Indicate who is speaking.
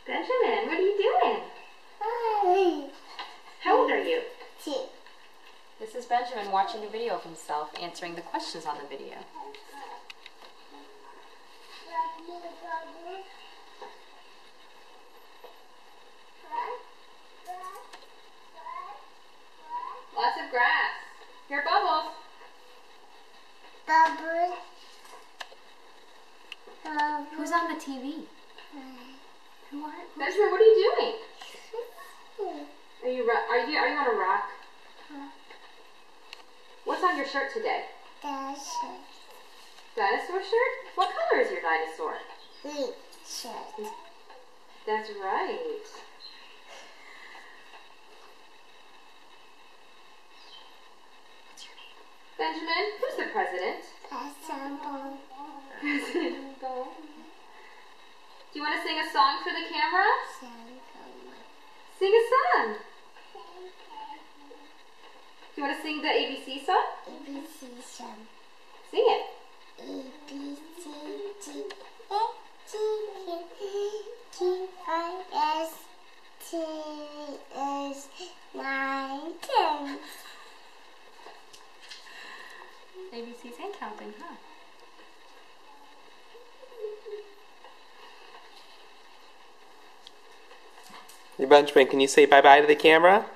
Speaker 1: Benjamin, what are you doing? How old are you?
Speaker 2: 2.
Speaker 1: This is Benjamin watching a video of himself, answering the questions on the video. Lots of grass. Here, Bubbles.
Speaker 2: Bubbles.
Speaker 1: Who's on the TV?
Speaker 2: Who are?
Speaker 1: Benjamin, what are you doing? Are you on a rock? What's on your shirt today?
Speaker 2: Dinosaur.
Speaker 1: Dinosaur shirt? What color is your dinosaur?
Speaker 2: Green shirt.
Speaker 1: That's right. What's your name? Benjamin, who's the president?
Speaker 2: Assemble.
Speaker 1: President Bo. Do you want to sing a song for the camera? Sing a song. Do you want to sing the ABC song?
Speaker 2: ABC song.
Speaker 1: Sing it.
Speaker 2: A, B, C, D, E, G, K, I, S, T, S, 9, 10.
Speaker 1: ABC's hand counting, huh?
Speaker 3: Hey Benjamin, can you say bye-bye to the camera?